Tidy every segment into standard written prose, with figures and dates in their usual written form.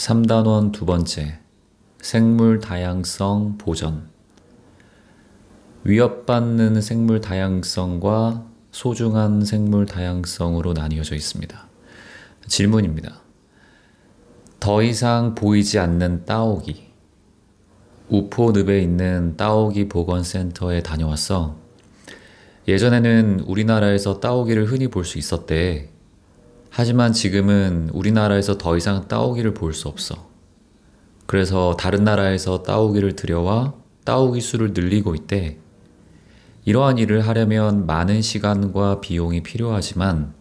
3단원 두 번째, 생물 다양성 보전. 위협받는 생물 다양성과 소중한 생물 다양성으로 나뉘어져 있습니다. 질문입니다. 더 이상 보이지 않는 따오기. 우포늪에 있는 따오기 복원센터에 다녀왔어. 예전에는 우리나라에서 따오기를 흔히 볼 수 있었대. 하지만 지금은 우리나라에서 더 이상 따오기를 볼 수 없어. 그래서 다른 나라에서 따오기를 들여와 따오기 수를 늘리고 있대. 이러한 일을 하려면 많은 시간과 비용이 필요하지만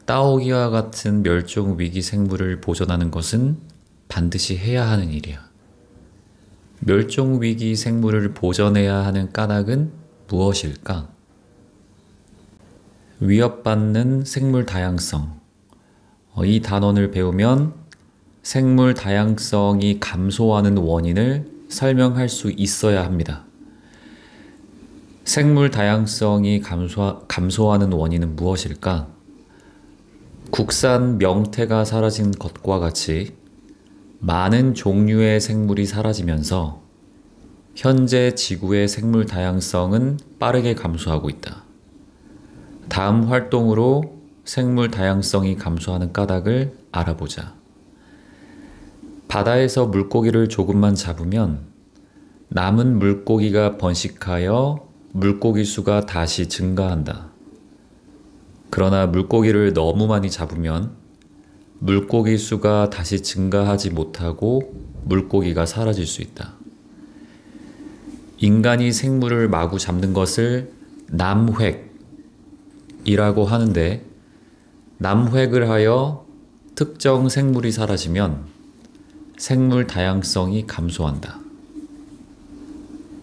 따오기와 같은 멸종 위기 생물을 보존하는 것은 반드시 해야 하는 일이야. 멸종 위기 생물을 보존해야 하는 까닭은 무엇일까? 위협받는 생물 다양성. 이 단원을 배우면 생물 다양성이 감소하는 원인을 설명할 수 있어야 합니다. 생물 다양성이 감소하는 원인은 무엇일까? 국산 명태가 사라진 것과 같이 많은 종류의 생물이 사라지면서 현재 지구의 생물 다양성은 빠르게 감소하고 있다. 다음 활동으로 생물 다양성이 감소하는 까닭을 알아보자. 바다에서 물고기를 조금만 잡으면 남은 물고기가 번식하여 물고기 수가 다시 증가한다. 그러나 물고기를 너무 많이 잡으면 물고기 수가 다시 증가하지 못하고 물고기가 사라질 수 있다. 인간이 생물을 마구 잡는 것을 남획이라고 하는데, 남획을 하여 특정 생물이 사라지면 생물 다양성이 감소한다.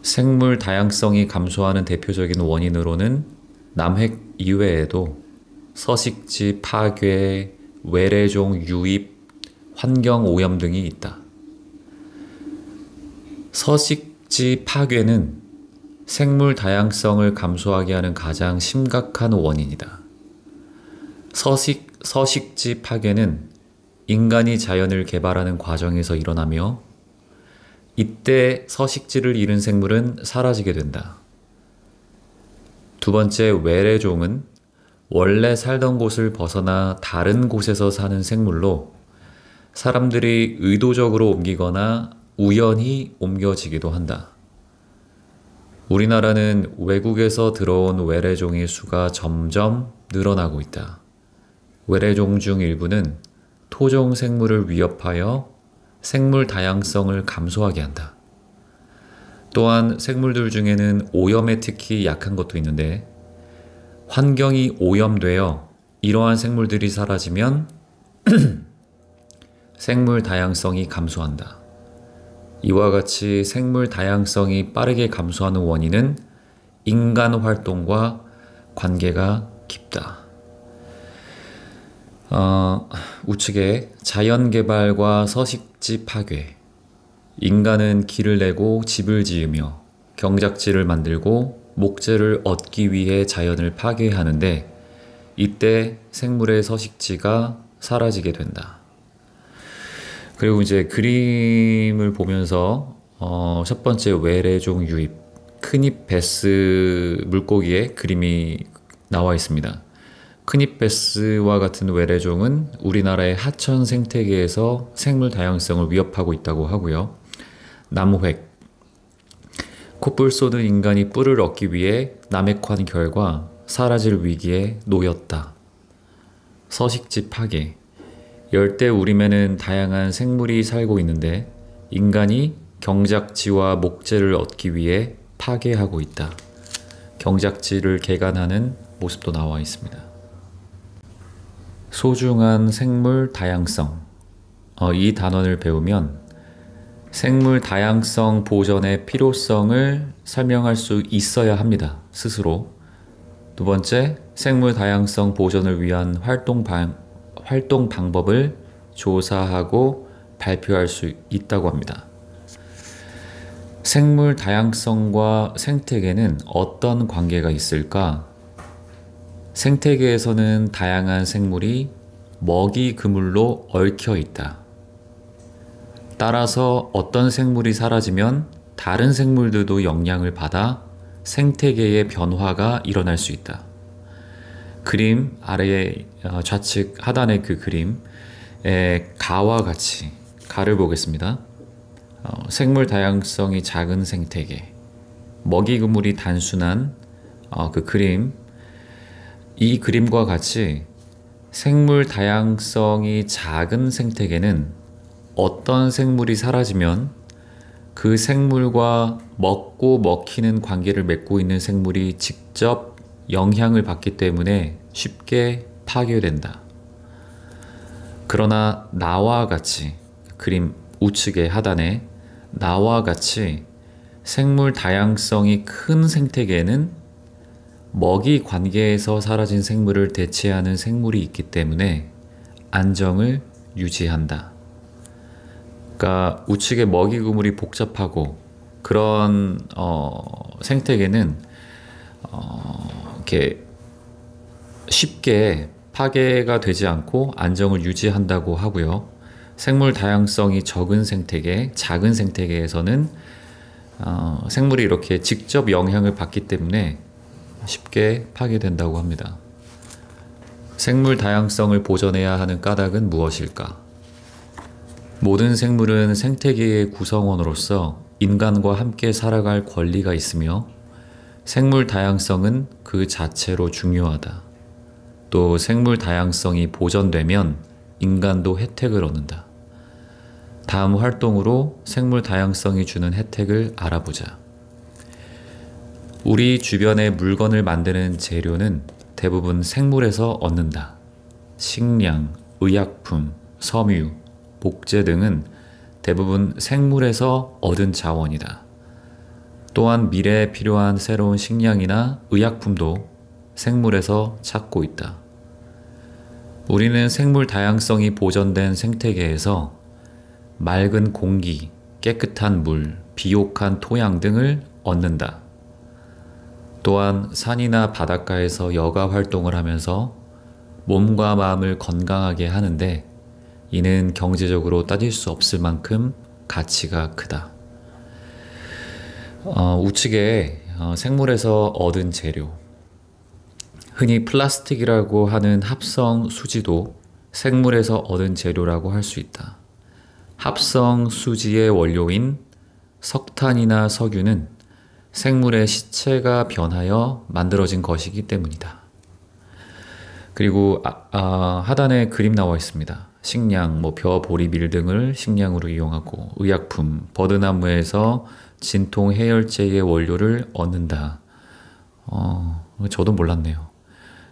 생물 다양성이 감소하는 대표적인 원인으로는 남획 이외에도 서식지 파괴, 외래종 유입, 환경 오염 등이 있다. 서식지 파괴는 생물 다양성을 감소하게 하는 가장 심각한 원인이다. 서식지 파괴는 인간이 자연을 개발하는 과정에서 일어나며 이때 서식지를 잃은 생물은 사라지게 된다. 두 번째, 외래종은 원래 살던 곳을 벗어나 다른 곳에서 사는 생물로 사람들이 의도적으로 옮기거나 우연히 옮겨지기도 한다. 우리나라는 외국에서 들어온 외래종의 수가 점점 늘어나고 있다. 외래종 중 일부는 토종 생물을 위협하여 생물 다양성을 감소하게 한다. 또한 생물들 중에는 오염에 특히 약한 것도 있는데, 환경이 오염되어 이러한 생물들이 사라지면 생물 다양성이 감소한다. 이와 같이 생물 다양성이 빠르게 감소하는 원인은 인간 활동과 관계가 깊다. 우측에 자연개발과 서식지 파괴. 인간은 길을 내고 집을 지으며 경작지를 만들고 목재를 얻기 위해 자연을 파괴하는데 이때 생물의 서식지가 사라지게 된다. 그리고 이제 그림을 보면서 첫 번째 외래종 유입, 큰입 베스 물고기의 그림이 나와 있습니다. 큰입 베스와 같은 외래종은 우리나라의 하천 생태계에서 생물 다양성을 위협하고 있다고 하고요. 남획, 콧불 쏘는 인간이 뿔을 얻기 위해 남획한 결과 사라질 위기에 놓였다. 서식지 파괴, 열대 우림에는 다양한 생물이 살고 있는데 인간이 경작지와 목재를 얻기 위해 파괴하고 있다. 경작지를 개간하는 모습도 나와 있습니다. 소중한 생물 다양성. 이 단원을 배우면 생물 다양성 보전의 필요성을 설명할 수 있어야 합니다. 스스로. 두 번째, 생물 다양성 보전을 위한 활동 방법을 조사하고 발표할 수 있다고 합니다. 생물 다양성과 생태계는 어떤 관계가 있을까? 생태계에서는 다양한 생물이 먹이 그물로 얽혀 있다. 따라서 어떤 생물이 사라지면 다른 생물들도 영향을 받아 생태계의 변화가 일어날 수 있다. 그림 아래에 좌측 하단의 그 그림에 가와 같이 가를 보겠습니다. 생물 다양성이 작은 생태계, 먹이 그물이 단순한 그 그림, 이 그림과 같이 생물 다양성이 작은 생태계는 어떤 생물이 사라지면 그 생물과 먹고 먹히는 관계를 맺고 있는 생물이 직접 영향을 받기 때문에 쉽게 파괴된다. 그러나 나와 같이 그림 우측의 하단에 나와 같이 생물 다양성이 큰 생태계에는 먹이 관계에서 사라진 생물을 대체하는 생물이 있기 때문에 안정을 유지한다. 그러니까 우측의 먹이 그물이 복잡하고 그런 생태계는 이렇게 쉽게 파괴가 되지 않고 안정을 유지한다고 하고요. 생물 다양성이 적은 생태계, 작은 생태계에서는 생물이 이렇게 직접 영향을 받기 때문에 쉽게 파괴된다고 합니다. 생물 다양성을 보존해야 하는 까닭은 무엇일까? 모든 생물은 생태계의 구성원으로서 인간과 함께 살아갈 권리가 있으며 생물 다양성은 그 자체로 중요하다. 또 생물 다양성이 보존되면 인간도 혜택을 얻는다. 다음 활동으로 생물 다양성이 주는 혜택을 알아보자. 우리 주변의 물건을 만드는 재료는 대부분 생물에서 얻는다. 식량, 의약품, 섬유, 목재 등은 대부분 생물에서 얻은 자원이다. 또한 미래에 필요한 새로운 식량이나 의약품도 생물에서 찾고 있다. 우리는 생물 다양성이 보존된 생태계에서 맑은 공기, 깨끗한 물, 비옥한 토양 등을 얻는다. 또한 산이나 바닷가에서 여가 활동을 하면서 몸과 마음을 건강하게 하는데 이는 경제적으로 따질 수 없을 만큼 가치가 크다. 우측에 생물에서 얻은 재료, 흔히 플라스틱이라고 하는 합성 수지도 생물에서 얻은 재료라고 할 수 있다. 합성 수지의 원료인 석탄이나 석유는 생물의 시체가 변하여 만들어진 것이기 때문이다. 그리고 하단에 그림 나와 있습니다. 식량, 벼, 보리, 밀 등을 식량으로 이용하고 의약품, 버드나무에서 진통 해열제의 원료를 얻는다. 저도 몰랐네요.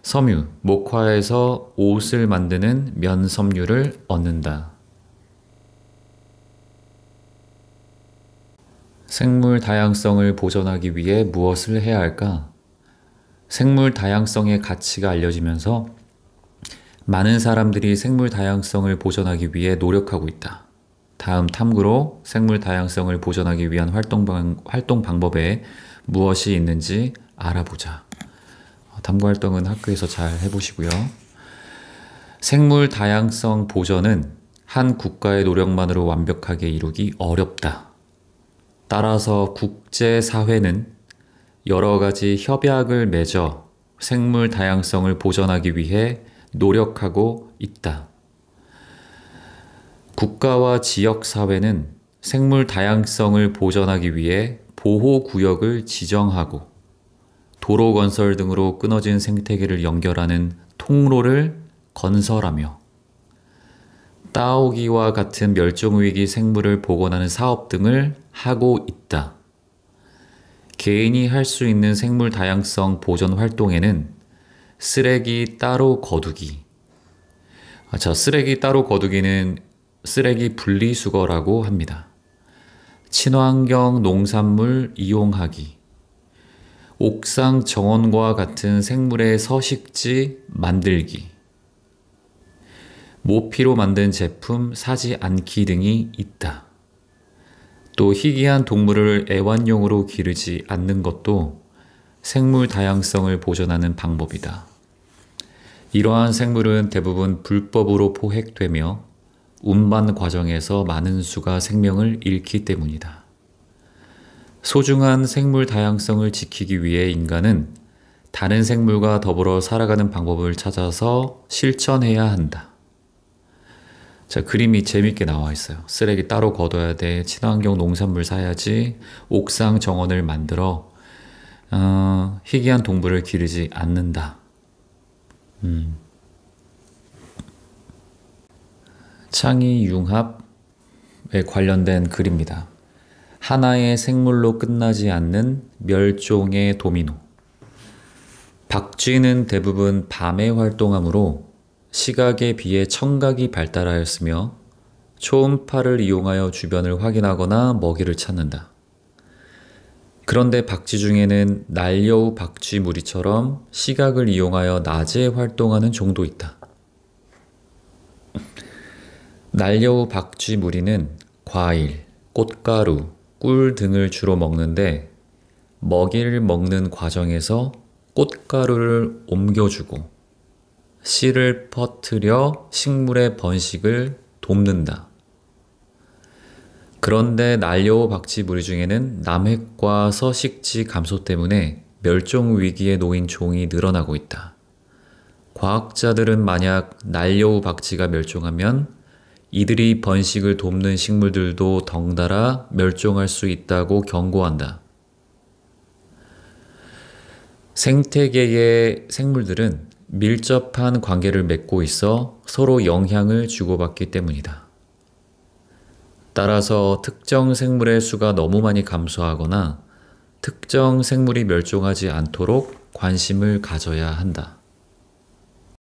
섬유, 목화에서 옷을 만드는 면섬유를 얻는다. 생물 다양성을 보존하기 위해 무엇을 해야 할까? 생물 다양성의 가치가 알려지면서 많은 사람들이 생물 다양성을 보존하기 위해 노력하고 있다. 다음 탐구로 생물 다양성을 보존하기 위한 활동 방법에 무엇이 있는지 알아보자. 탐구 활동은 학교에서 잘 해보시고요. 생물 다양성 보존은 한 국가의 노력만으로 완벽하게 이루기 어렵다. 따라서 국제사회는 여러 가지 협약을 맺어 생물 다양성을 보존하기 위해 노력하고 있다. 국가와 지역사회는 생물 다양성을 보존하기 위해 보호구역을 지정하고 도로 건설 등으로 끊어진 생태계를 연결하는 통로를 건설하며 따오기와 같은 멸종위기 생물을 복원하는 사업 등을 하고 있다. 개인이 할 수 있는 생물 다양성 보존 활동에는 쓰레기 따로 거두기, 쓰레기 따로 거두기는 쓰레기 분리수거라고 합니다. 친환경 농산물 이용하기, 옥상 정원과 같은 생물의 서식지 만들기, 모피로 만든 제품 사지 않기 등이 있다. 또 희귀한 동물을 애완용으로 기르지 않는 것도 생물 다양성을 보존하는 방법이다. 이러한 생물은 대부분 불법으로 포획되며 운반 과정에서 많은 수가 생명을 잃기 때문이다. 소중한 생물 다양성을 지키기 위해 인간은 다른 생물과 더불어 살아가는 방법을 찾아서 실천해야 한다. 자, 그림이 재밌게 나와 있어요. 쓰레기 따로 걷어야 돼. 친환경 농산물 사야지. 옥상 정원을 만들어 희귀한 동물을 기르지 않는다. 창의 융합에 관련된 글입니다. 하나의 생물로 끝나지 않는 멸종의 도미노. 박쥐는 대부분 밤에 활동하므로 시각에 비해 청각이 발달하였으며 초음파를 이용하여 주변을 확인하거나 먹이를 찾는다. 그런데 박쥐 중에는 날여우 박쥐 무리처럼 시각을 이용하여 낮에 활동하는 종도 있다. 날여우 박쥐 무리는 과일, 꽃가루, 꿀 등을 주로 먹는데 먹이를 먹는 과정에서 꽃가루를 옮겨주고 씨를 퍼뜨려 식물의 번식을 돕는다. 그런데 날여우 박쥐 무리 중에는 남획과 서식지 감소 때문에 멸종 위기에 놓인 종이 늘어나고 있다. 과학자들은 만약 날여우 박쥐가 멸종하면 이들이 번식을 돕는 식물들도 덩달아 멸종할 수 있다고 경고한다. 생태계의 생물들은 밀접한 관계를 맺고 있어 서로 영향을 주고받기 때문이다. 따라서 특정 생물의 수가 너무 많이 감소하거나 특정 생물이 멸종하지 않도록 관심을 가져야 한다.